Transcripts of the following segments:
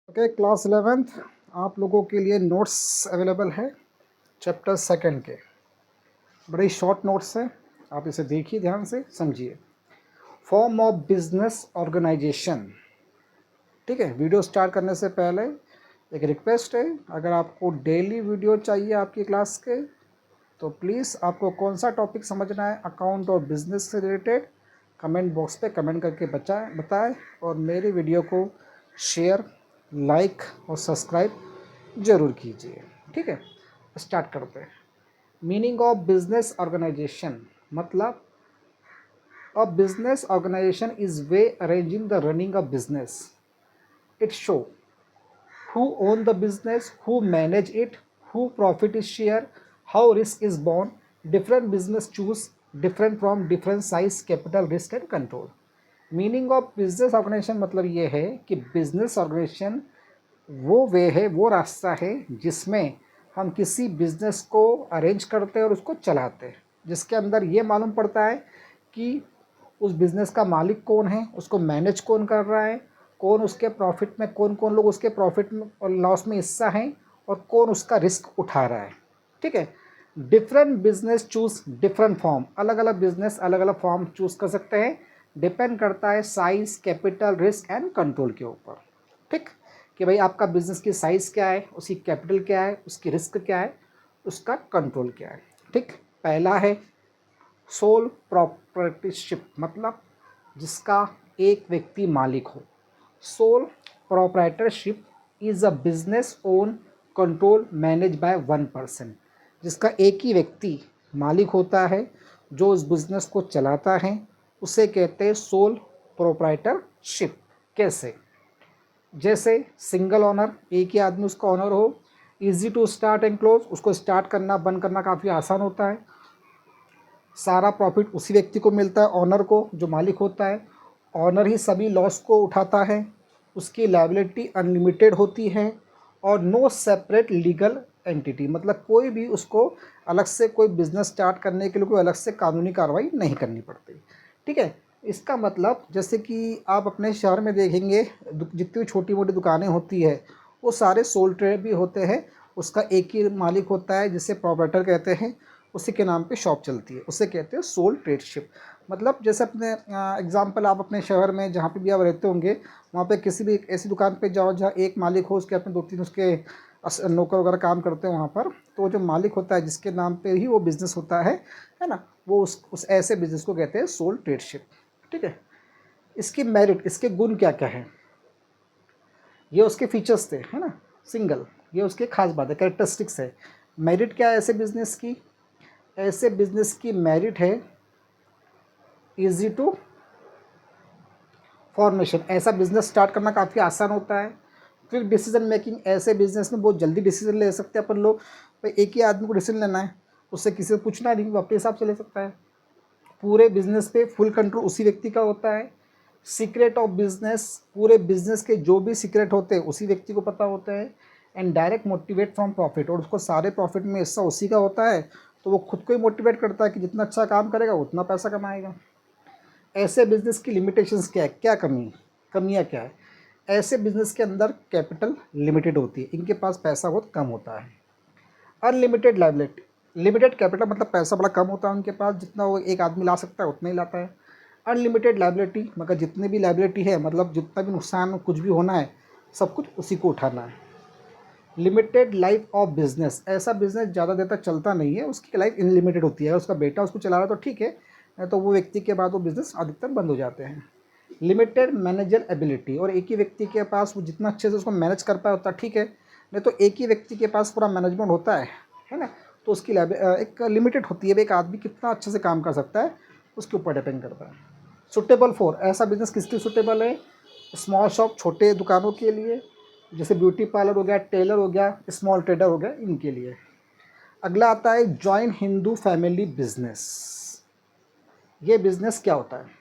Okay, class 11th आप लोगों के लिए नोट्स अवेलेबल है चैप्टर सेकंड के। बड़े शॉर्ट नोट्स हैं, आप इसे देखिए, ध्यान से समझिए। Form of business organisation. ठीक है, वीडियो स्टार्ट करने से पहले एक रिक्वेस्ट है, अगर आपको डेली वीडियो चाहिए आपकी क्लास के तो प्लीज़ आपको कौन सा टॉपिक समझना है अकाउंट और बिजनेस से रिलेटेड, कमेंट बॉक्स पे कमेंट करके बताएं और मेरी वीडियो को शेयर, लाइक और सब्सक्राइब ज़रूर कीजिए। ठीक है, स्टार्ट करते हैं। मीनिंग ऑफ बिजनेस ऑर्गेनाइजेशन मतलब a business organisation is way arranging the running of business. It show who own the business, who manage it, who profit is share, how risk is borne, different business choose, different from different size, capital, risk and control. Meaning of business organisation मतलब ये है कि business organisation वो वे है, वो रास्ता है जिसमें हम किसी बिजनेस को अरेंज करते हैं और उसको चलाते हैं, जिसके अंदर ये मालूम पड़ता है कि उस बिज़नेस का मालिक कौन है, उसको मैनेज कौन कर रहा है, कौन उसके प्रॉफिट में, कौन कौन लोग उसके प्रॉफिट में और लॉस में हिस्सा हैं और कौन उसका रिस्क उठा रहा है। ठीक है, different business choose different form, अलग अलग बिजनेस अलग अलग फॉर्म चूज कर सकते हैं, डिपेंड करता है size, capital, risk and control के ऊपर। ठीक, कि भाई आपका बिजनेस की साइज़ क्या है, उसकी कैपिटल क्या है, उसकी रिस्क क्या है, उसका कंट्रोल क्या है। ठीक, पहला है सोल प्रॉपर्टीशिप मतलब जिसका एक व्यक्ति मालिक हो। Sole proprietorship is a business own control manage by one person, जिसका एक ही व्यक्ति मालिक होता है जो उस बिजनेस को चलाता है, उसे कहते हैं सोल प्रोप्राइटरशिप। कैसे? जैसे सिंगल ऑनर, एक ही आदमी उसका ऑनर हो, easy to start and close, उसको स्टार्ट करना बंद करना काफ़ी आसान होता है, सारा प्रॉफिट उसी व्यक्ति को मिलता है, ऑनर को, जो मालिक होता है, ऑनर ही सभी लॉस को उठाता है, उसकी लायबिलिटी अनलिमिटेड होती है और नो सेपरेट लीगल एंटिटी मतलब कोई भी उसको अलग से कोई बिजनेस स्टार्ट करने के लिए कोई अलग से कानूनी कार्रवाई नहीं करनी पड़ती। ठीक है, इसका मतलब जैसे कि आप अपने शहर में देखेंगे जितनी भी छोटी मोटी दुकानें होती है वो सारे सोल ट्रेड भी होते हैं, उसका एक ही मालिक होता है जिसे प्रोप्राइटर कहते हैं, उसी के नाम पे शॉप चलती है, उसे कहते हैं सोल ट्रेडशिप। मतलब जैसे अपने एग्जांपल आप अपने शहर में जहाँ पे भी आप रहते होंगे वहाँ पे किसी भी एक ऐसी दुकान पे जाओ जहाँ एक मालिक हो, उसके अपने दो तीन उसके नौकर वगैरह काम करते हैं वहाँ पर, तो जो मालिक होता है जिसके नाम पे ही वो बिज़नेस होता है ना, वो उस ऐसे बिज़नेस को कहते हैं सोल ट्रेडशिप। ठीक है, इसकी मेरिट, इसके गुण क्या क्या है, ये उसके फीचर्स थे, है ना, सिंगल, ये उसके खास बात है, कैरेक्टरिस्टिक्स है। मेरिट क्या है ऐसे बिज़नेस की? ऐसे बिज़नेस की मेरिट है इजी टू फॉर्मेशन, ऐसा बिज़नेस स्टार्ट करना काफ़ी आसान होता है। फिर डिसीजन मेकिंग, ऐसे बिज़नेस में बहुत जल्दी डिसीजन ले सकते हैं अपन लोग, भाई एक ही आदमी को डिसीजन लेना है, उससे किसी से पूछना नहीं, वो अपने हिसाब से ले सकता है। पूरे बिजनेस पे फुल कंट्रोल उसी व्यक्ति का होता है। सीक्रेट ऑफ बिजनेस, पूरे बिजनेस के जो भी सीक्रेट होते हैं उसी व्यक्ति को पता होता है। And direct motivate from profit, और उसको सारे प्रॉफिट में हिस्सा उसी का होता है, तो वो खुद को ही मोटिवेट करता है कि जितना अच्छा काम करेगा उतना पैसा कमाएगा। ऐसे बिजनेस की लिमिटेशंस क्या है, क्या कमियाँ क्या है? ऐसे बिजनेस के अंदर कैपिटल लिमिटेड होती है, इनके पास पैसा बहुत कम होता है। अनलिमिटेड लाइबिलिटी, लिमिटेड कैपिटल मतलब पैसा बड़ा कम होता है उनके पास, जितना वो एक आदमी ला सकता है उतना ही लाता है। अनलिमिटेड लाइबिलिटी मगर जितनी भी लाइबिलिटी है, मतलब जितना भी नुकसान कुछ भी होना है सब कुछ उसी को उठाना है। लिमिटेड लाइफ ऑफ बिजनेस, ऐसा बिजनेस ज़्यादा देर तक चलता नहीं है, उसकी लाइफ इनलिमिटेड होती है। अगर उसका बेटा उसको चला रहा है तो ठीक है, नहीं तो वो व्यक्ति के बाद वो बिज़नेस अधिकतर बंद हो जाते हैं। लिमिटेड मैनेजर एबिलिटी, और एक ही व्यक्ति के पास वो जितना अच्छे से उसको मैनेज कर पाए उतना ठीक है, नहीं तो एक ही व्यक्ति के पास पूरा मैनेजमेंट होता है ना, तो उसकी एक लिमिटेड होती है, एक आदमी कितना अच्छे से काम कर सकता है उसके ऊपर डिपेंड करता है। सुटेबल फॉर, ऐसा बिजनेस किसके सुटेबल है? स्मॉल शॉप, छोटे दुकानों के लिए, जैसे ब्यूटी पार्लर हो गया, टेलर हो गया, स्मॉल ट्रेडर हो गया, इनके लिए। अगला आता है जॉइंट हिंदू फैमिली बिजनेस। ये बिजनेस क्या होता है?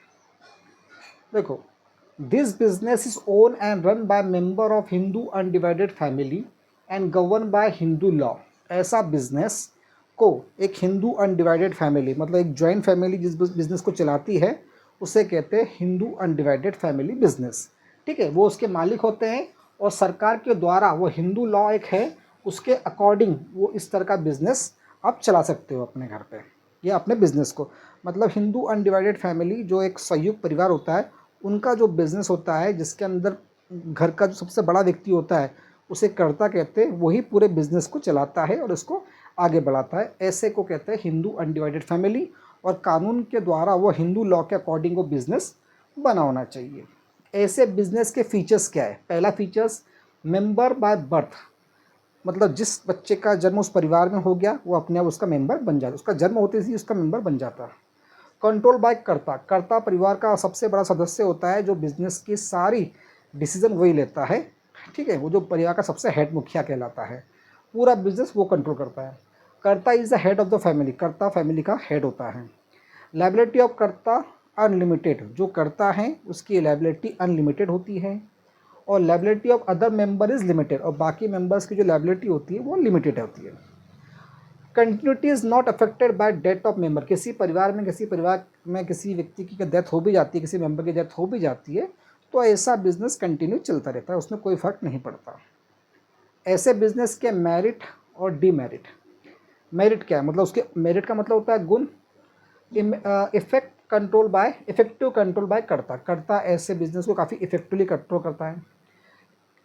देखो, this business is own and run by member of Hindu undivided family and govern by Hindu law. ऐसा बिजनेस को एक हिंदू अनडिवाइडेड फैमिली, मतलब एक जॉइंट फैमिली जिस बिजनेस को चलाती है उसे कहते हैं हिंदू अनडिवाइडेड फैमिली बिजनेस। ठीक है, वो उसके मालिक होते हैं और सरकार के द्वारा वो हिंदू लॉ एक है, उसके अकॉर्डिंग वो इस तरह का बिज़नेस आप चला सकते हो अपने घर पे या अपने बिज़नेस को। मतलब हिंदू अनडिवाइडेड फैमिली जो एक संयुक्त परिवार होता है, उनका जो बिज़नेस होता है जिसके अंदर घर का जो सबसे बड़ा व्यक्ति होता है उसे कर्ता कहते हैं, वही पूरे बिज़नेस को चलाता है और इसको आगे बढ़ाता है। ऐसे को कहते हैं हिंदू अनडिवाइडेड फैमिली, और कानून के द्वारा वो हिंदू लॉ के अकॉर्डिंग वो बिज़नेस बना होना चाहिए। ऐसे बिज़नेस के फीचर्स क्या है? पहला फीचर्स, मेंबर बाय बर्थ, मतलब जिस बच्चे का जन्म उस परिवार में हो गया वो अपने आप उसका मेंबर बन जाता है, उसका जन्म होते ही उसका मेंबर बन जाता है। कंट्रोल बाय कर्ता, कर्ता परिवार का सबसे बड़ा सदस्य होता है जो बिजनेस की सारी डिसीजन वही लेता है, ठीक है, वो जो परिवार का सबसे हेड मुखिया कहलाता है, पूरा बिजनेस वो कंट्रोल करता है। कर्ता is the head of the family, कर्ता फैमिली का हेड होता है। लायबिलिटी ऑफ कर्ता अनलिमिटेड, जो कर्ता है उसकी लायबिलिटी अनलिमिटेड होती है, और liability of other member is limited, और बाकी मेंबर्स की जो लायबिलिटी होती है वो लिमिटेड होती है। Continuity is not affected by death of member, किसी परिवार में किसी व्यक्ति की डेथ हो भी जाती है, किसी मेंबर की डेथ हो भी जाती है, तो ऐसा बिजनेस कंटिन्यू चलता रहता है, उसमें कोई फ़र्क नहीं पड़ता। ऐसे बिजनेस के मेरिट और डीमेरिट। मेरिट क्या है? मतलब उसके मेरिट का मतलब होता है गुण। इफेक्टिव कंट्रोल बाय कर्ता, कर्ता ऐसे बिजनेस को काफ़ी इफेक्टिवली कंट्रोल करता है।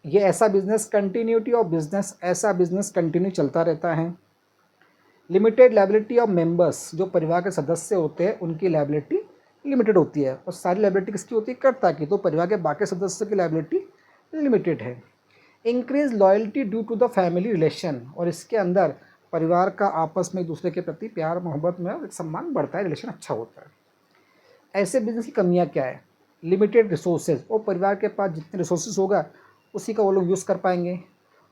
ये ऐसा बिजनेस, कंटिन्यूटी ऑफ बिजनेस, ऐसा बिजनेस कंटिन्यू चलता रहता है। लिमिटेड लायबिलिटी ऑफ मेंबर्स, जो परिवार के सदस्य होते हैं उनकी लायबिलिटी लिमिटेड होती है, और सारी लायबिलिटी किसकी होती है? कर्ता की, तो परिवार के बाकी सदस्यों की लायबिलिटी लिमिटेड है। Increase loyalty due to the family relation, और इसके अंदर परिवार का आपस में एक दूसरे के प्रति प्यार मोहब्बत में एक सम्मान बढ़ता है, रिलेशन अच्छा होता है। ऐसे बिजनेस की कमियां क्या है? लिमिटेड रिसोर्सेज, और परिवार के पास जितने रिसोर्सेज होगा उसी का वो लोग यूज़ कर पाएंगे।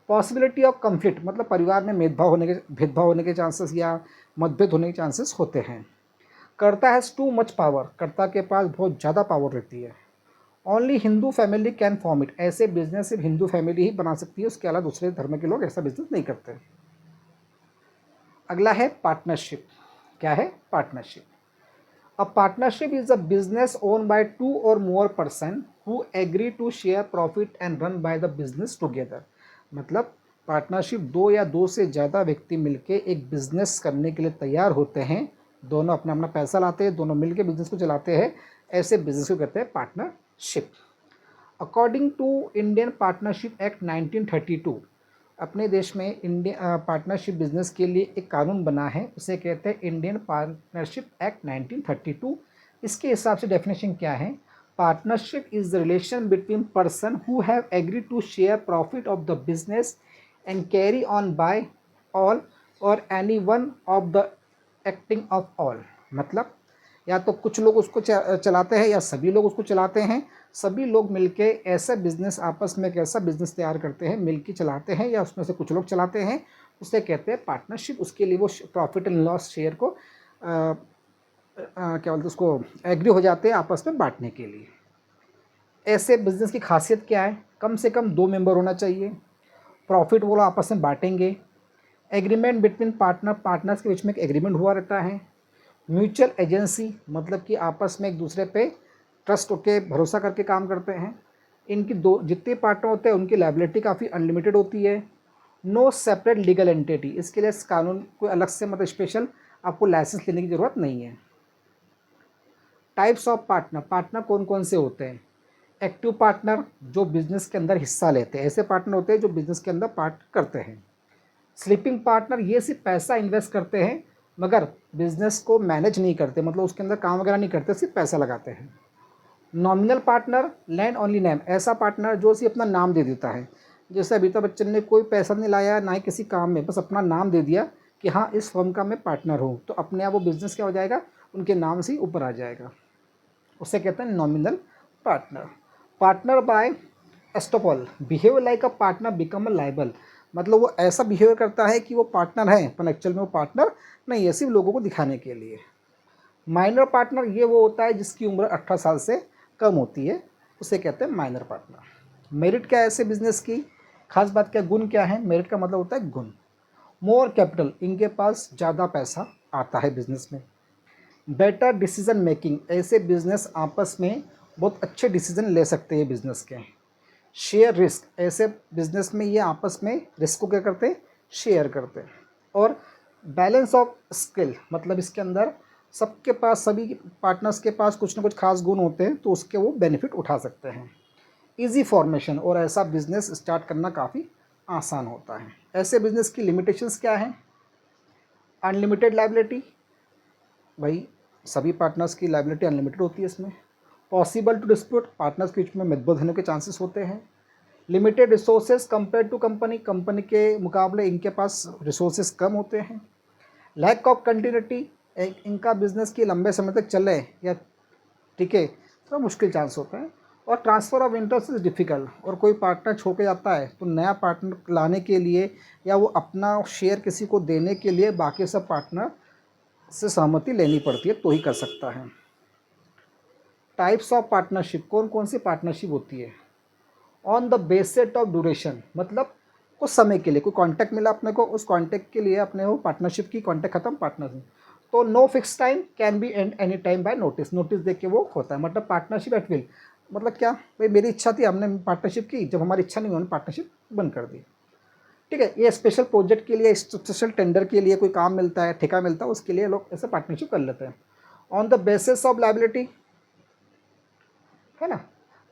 पॉसिबिलिटी ऑफ कन्फ्लिक्ट, मतलब परिवार में भेदभाव होने के चांसेस या मतभेद होने के चांसेस होते हैं। कर्ता हैज़ टू मच पावर, कर्ता के पास बहुत ज़्यादा पावर रहती है। Only Hindu family can form it, ऐसे बिजनेस सिर्फ हिंदू फैमिली ही बना सकती है, उसके अलावा दूसरे धर्म के लोग ऐसा बिजनेस नहीं करते। अगला है पार्टनरशिप। क्या है? Partnership. A partnership is a business own by two or more person who agree to share profit and run by the business together. मतलब पार्टनरशिप दो या दो से ज़्यादा व्यक्ति मिलके एक बिजनेस करने के लिए तैयार होते हैं, दोनों अपना अपना पैसा लाते हैं, दोनों मिलके बिजनेस को चलाते हैं, ऐसे बिजनेस को कहते हैं partnership. According to Indian partnership act 1932, अपने देश में इंडियन पार्टनरशिप बिजनेस के लिए एक कानून बना है, उसे कहते हैं इंडियन पार्टनरशिप एक्ट 1932। इसके हिसाब से डेफिनेशन क्या है? Partnership is the relation between person who have agree to share profit of the business and carry on by all or any one of the acting of all. मतलब या तो कुछ लोग उसको चलाते हैं या सभी लोग उसको चलाते हैं, सभी लोग मिलके ऐसा बिजनेस आपस में एक ऐसा बिजनेस तैयार करते हैं, मिलके चलाते हैं, या उसमें से कुछ लोग चलाते हैं, उसे कहते हैं पार्टनरशिप। उसके लिए वो प्रॉफिट एंड लॉस शेयर को क्या बोलते हैं, उसको एग्री हो जाते हैं आपस में बांटने के लिए। ऐसे बिजनेस की खासियत क्या है? कम से कम दो मेंबर होना चाहिए, प्रॉफिट वो लोग आपस में बांटेंगे, एग्रीमेंट बिटवीन पार्टनर्स के बीच में एक एग्रीमेंट हुआ रहता है, म्यूचुअल एजेंसी, मतलब कि आपस में एक दूसरे पे ट्रस्ट होके भरोसा करके काम करते हैं, इनकी दो जितने पार्टनर होते हैं उनकी लायबिलिटी काफ़ी अनलिमिटेड होती है। नो सेपरेट लीगल एंटिटी, इसके लिए कानून कोई अलग से मतलब स्पेशल आपको लाइसेंस लेने की ज़रूरत नहीं है। टाइप्स ऑफ पार्टनर, पार्टनर कौन कौन से होते हैं? एक्टिव पार्टनर, जो बिजनेस के अंदर हिस्सा लेते हैं, ऐसे पार्टनर होते हैं जो बिजनेस के अंदर पार्ट करते हैं। स्लीपिंग पार्टनर, ये सिर्फ पैसा इन्वेस्ट करते हैं मगर बिजनेस को मैनेज नहीं करते, मतलब उसके अंदर काम वगैरह नहीं करते, सिर्फ पैसा लगाते हैं। Nominal partner, land only name, ऐसा पार्टनर जो सिर्फ अपना नाम दे देता है, जैसे अमिताभ बच्चन ने कोई पैसा नहीं लाया ना ही किसी काम में, बस अपना नाम दे दिया कि हाँ इस फर्म का मैं पार्टनर हूँ, तो अपने आप वो बिजनेस क्या हो जाएगा, उनके नाम से ही ऊपर आ जाएगा, उसे कहते हैं nominal partner. Partner by estoppel, behave like a partner become a liable, मतलब वो ऐसा बिहेव करता है कि वो पार्टनर है पर एक्चुअल में वो पार्टनर नहीं है, सिर्फ लोगों को दिखाने के लिए। माइनर पार्टनर, ये वो होता है जिसकी उम्र 18 साल से कम होती है, उसे कहते हैं माइनर पार्टनर। मेरिट क्या है ऐसे बिजनेस की? खास बात क्या, गुण क्या है? मेरिट का मतलब होता है गुण। मोर कैपिटल, इनके पास ज़्यादा पैसा आता है बिजनेस में। बेटर डिसीजन मेकिंग, ऐसे बिजनेस आपस में बहुत अच्छे डिसीजन ले सकते हैं बिजनेस के। शेयर रिस्क, ऐसे बिजनेस में ये आपस में रिस्क को क्या करते हैं, शेयर करते हैं। और बैलेंस ऑफ स्किल, मतलब इसके अंदर सबके पास, सभी पार्टनर्स के पास कुछ ना कुछ खास गुण होते हैं तो उसके वो बेनिफिट उठा सकते हैं। इजी फॉर्मेशन, और ऐसा बिजनेस स्टार्ट करना काफ़ी आसान होता है। ऐसे बिजनेस की लिमिटेशंस क्या हैं? अनलिमिटेड लाइबिलिटी, भाई सभी पार्टनर्स की लाइबिलिटी अनलिमिटेड होती है इसमें। पॉसिबल टू डिस्प्यूट, पार्टनर्स के बीच में मतभेद होने के चांसेस होते हैं। Limited resources compare to company, company के मुकाबले इनके पास रिसोर्सेज कम होते हैं। लैक ऑफ कंटिन्यूटी, इनका बिजनेस की लंबे समय तक चले या टिके थोड़ा मुश्किल चांस होता है। और transfer of interest is difficult, और कोई पार्टनर छोड़ के जाता है तो नया पार्टनर लाने के लिए या वो अपना शेयर किसी को देने के लिए बाकी सब पार्टनर से सहमति लेनी पड़ती है तो ही कर सकता है। टाइप्स ऑफ पार्टनरशिप, कौन कौन सी पार्टनरशिप होती है? On the basis of duration, मतलब कुछ समय के लिए कोई कॉन्टैक्ट मिला अपने को, उस कॉन्टैक्ट के लिए अपने वो पार्टनरशिप की, कॉन्टैक्ट खत्म, पार्टनरशिप। तो no fix time, can be end any time by notice, notice देख के वो होता है। मतलब पार्टनरशिप एट विल, मतलब क्या, भाई मेरी इच्छा थी हमने पार्टनरशिप की, जब हमारी इच्छा नहीं हुई हमने पार्टनरशिप बंद कर दी। ठीक है, ये स्पेशल प्रोजेक्ट के लिए, स्पेशल टेंडर के लिए कोई काम मिलता है, ठेका मिलता है, उसके लिए लोग ऐसे पार्टनरशिप कर लेते हैं। On the basis of liability, है ना।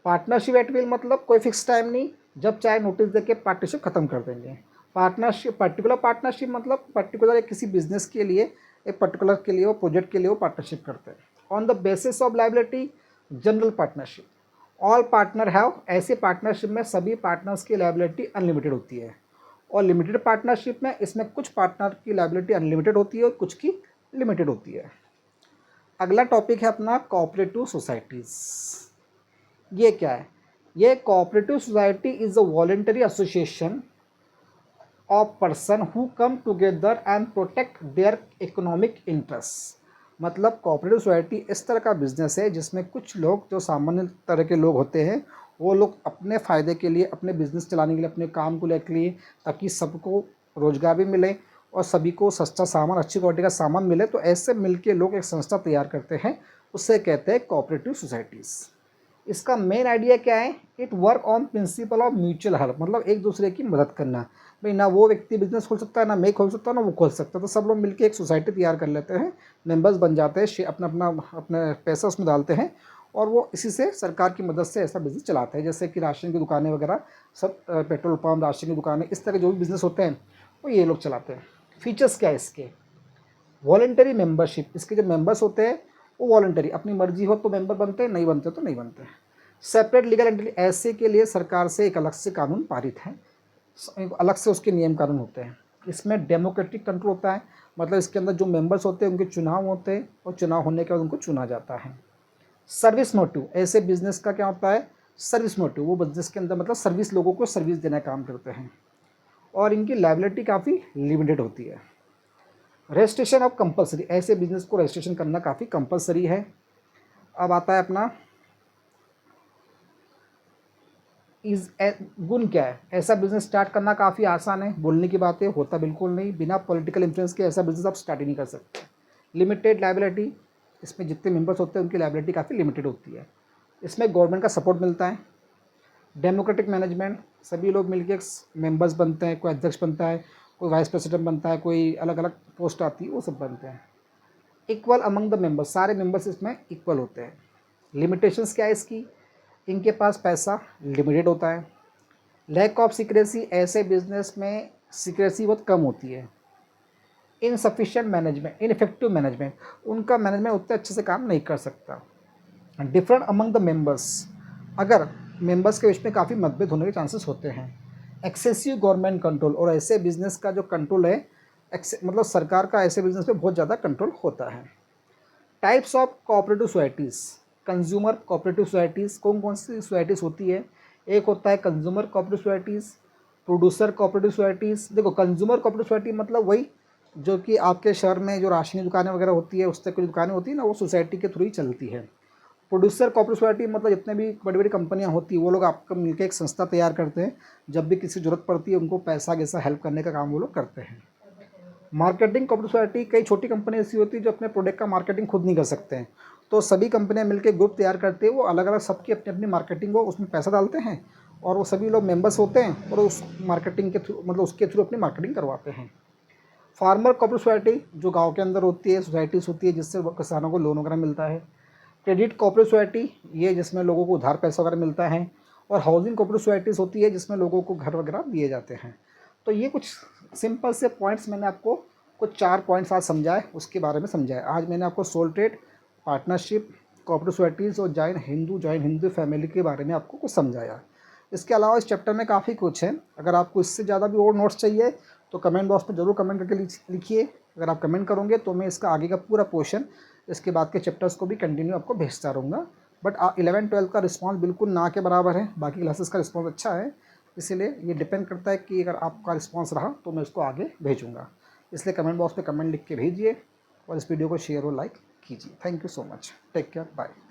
पार्टनरशिप एट विल मतलब कोई फिक्स टाइम नहीं, जब चाहे नोटिस देके पार्टनरशिप खत्म कर देंगे। पार्टनरशिप, पर्टिकुलर पार्टनरशिप मतलब पर्टिकुलर एक किसी बिजनेस के लिए, एक पर्टिकुलर के लिए, वो प्रोजेक्ट के लिए वो पार्टनरशिप करते हैं। On the basis of liability, general partnership, all partner have, ऐसे पार्टनरशिप में सभी पार्टनर्स की लायबिलिटी अनलिमिटेड होती है। और लिमिटेड पार्टनरशिप में इसमें कुछ पार्टनर की लायबिलिटी अनलिमिटेड होती है और कुछ की लिमिटेड होती है। अगला टॉपिक है अपना कोऑपरेटिव सोसाइटीज़। ये क्या है? ये cooperative society is a voluntary association of person who come together and protect their economic interest. मतलब कोऑपरेटिव सोसाइटी इस तरह का बिजनेस है जिसमें कुछ लोग, जो सामान्य तरह के लोग होते हैं, वो लोग अपने फ़ायदे के लिए, अपने बिजनेस चलाने के लिए, अपने काम को लेकर के लिए, ताकि सबको रोज़गार भी मिले और सभी को सस्ता सामान, अच्छी क्वालिटी का सामान मिले, तो ऐसे मिलके लोग एक संस्था तैयार करते हैं, उससे कहते हैं कोऑपरेटिव सोसाइटीज़। इसका मेन आइडिया क्या है? It work on principle of mutual help, मतलब एक दूसरे की मदद करना। भाई ना वो व्यक्ति बिजनेस खोल सकता है, ना मैं खोल सकता हूँ, ना वो खोल सकता है, तो सब लोग मिलकर एक सोसाइटी तैयार कर लेते हैं, मेंबर्स बन जाते हैं, अपना अपना अपना पैसा उसमें डालते हैं, और वो इसी से सरकार की मदद से ऐसा बिजनेस चलाते हैं। जैसे कि राशन की दुकानें वगैरह सब, पेट्रोल पंप, राशन की दुकानें, इस तरह के जो भी बिज़नेस होते हैं वो ये लोग चलाते हैं। फीचर्स क्या है इसके? वॉलंटरी मेंबरशिप, इसके जो मेंबर्स होते हैं वो वॉलंटरी, अपनी मर्जी हो तो मेंबर बनते हैं, नहीं बनते तो नहीं बनते। सेपरेट लीगल एंटिटी, ऐसे के लिए सरकार से एक अलग से कानून पारित है, अलग से उसके नियम कानून होते हैं। इसमें डेमोक्रेटिक कंट्रोल होता है, मतलब इसके अंदर जो मेंबर्स होते हैं उनके चुनाव होते हैं, और चुनाव होने के बाद उनको चुना जाता है। सर्विस मोटिव, ऐसे बिजनेस का क्या होता है? सर्विस मोटिव, वो बिजनेस के अंदर मतलब सर्विस, लोगों को सर्विस देना काम करते हैं, और इनकी लायबिलिटी काफ़ी लिमिटेड होती है। रजिस्ट्रेशन ऑफ कंपलसरी, ऐसे बिजनेस को रजिस्ट्रेशन करना काफ़ी कंपलसरी है। अब आता है अपना इज गुण क्या है? ऐसा बिजनेस स्टार्ट करना काफ़ी आसान है, बोलने की बात है, होता बिल्कुल नहीं। बिना पॉलिटिकल इन्फ्लुएंस के ऐसा बिजनेस आप स्टार्ट ही नहीं कर सकते। लिमिटेड लायबिलिटी, इसमें जितने मेंबर्स होते हैं उनकी लायबिलिटी काफ़ी लिमिटेड होती है। इसमें गवर्नमेंट का सपोर्ट मिलता है। डेमोक्रेटिक मैनेजमेंट, सभी लोग मिलकर मेंबर्स बनते हैं, कोई अध्यक्ष बनता है, कोई वाइस प्रेसिडेंट बनता है, कोई अलग अलग पोस्ट आती है, वो सब बनते हैं। इक्वल अमंग द मेंबर्स, सारे मेंबर्स इसमें इक्वल होते हैं। लिमिटेशंस क्या है इसकी? इनके पास पैसा लिमिटेड होता है। लैक ऑफ सीक्रेसी, ऐसे बिजनेस में सीक्रेसी बहुत कम होती है। इनसफिशिएंट मैनेजमेंट, इनइफेक्टिव मैनेजमेंट, उनका मैनेजमेंट उतने अच्छे से काम नहीं कर सकता। डिफरेंट अमंग द मेंबर्स, अगर मेंबर्स के बीच में काफ़ी मतभेद होने के चांसेस होते हैं। एक्सेसिव गवर्नमेंट कंट्रोल, और ऐसे बिजनेस का जो कंट्रोल है, मतलब सरकार का ऐसे बिजनेस पे बहुत ज़्यादा कंट्रोल होता है। Types of cooperative societies, consumer cooperative societies, कौन कौन सी सोसाइटीज़ होती है? एक होता है consumer cooperative societies, producer cooperative societies. देखो, कंज्यूमर कोऑपरेटिव सोसाइटी मतलब वही जो कि आपके शहर में जो राशन की दुकानें वगैरह होती है, उस तक की दुकानें होती है ना, वो सोसाइटी के थ्रू ही चलती है। प्रोड्यूसर कोऑपरेटिव सोसाइटी मतलब जितने भी बड़ी बड़ी कंपनियां होती हैं वो लोग आपको मिलकर एक संस्था तैयार करते हैं, जब भी किसी ज़रूरत पड़ती है उनको पैसा कैसा हेल्प करने का काम वो लोग करते हैं। मार्केटिंग कोऑपरेटिव सोसाइटी, कई छोटी कंपनी ऐसी होती है जो अपने प्रोडक्ट का मार्केटिंग खुद नहीं कर सकते हैं, तो सभी कंपनियां मिलकर ग्रुप तैयार करते हैं, वो अलग अलग सबकी अपनी अपनी मार्केटिंग को उसमें पैसा डालते हैं, और वो सभी लोग मेंबर्स होते हैं और उस मार्केटिंग के थ्रू मतलब उसके थ्रू अपनी मार्केटिंग करवाते हैं। फार्मर कोऑपरेटिव सोसाइटी जो गांव के अंदर होती है, सोसाइटीज़ होती है जिससे किसानों को लोन वगैरह मिलता है। क्रेडिट कोऑपरेटिव सोसाइटी ये जिसमें लोगों को उधार पैसा वगैरह मिलता है। और हाउसिंग कोऑपरेटिव सोसाइटीज़ होती है जिसमें लोगों को घर वगैरह दिए जाते हैं। तो ये कुछ सिंपल से पॉइंट्स मैंने आपको कुछ 4 पॉइंट्स आज समझाए, उसके बारे में समझाया। आज मैंने आपको sole trade, partnership, cooperative societies और जॉइन हिंदू फैमिली के बारे में आपको कुछ समझाया। इसके अलावा इस चैप्टर में काफ़ी कुछ है। अगर आपको इससे ज़्यादा भी और नोट्स चाहिए तो कमेंट बॉक्स में ज़रूर कमेंट करके लिखिए। अगर आप कमेंट करोगे तो मैं इसका आगे का पूरा पोर्शन, इसके बाद के चैप्टर्स को भी कंटिन्यू आपको भेजता रहूँगा। बट 11-12 का रिस्पॉन्स बिल्कुल ना के बराबर है, बाकी क्लासेस का रिस्पॉन्स अच्छा है। इसीलिए ये डिपेंड करता है कि अगर आपका रिस्पॉन्स रहा तो मैं इसको आगे भेजूँगा। इसलिए कमेंट बॉक्स में कमेंट लिख के भेजिए और इस वीडियो को शेयर और लाइक कीजिए। Thank you so much. Take care, bye.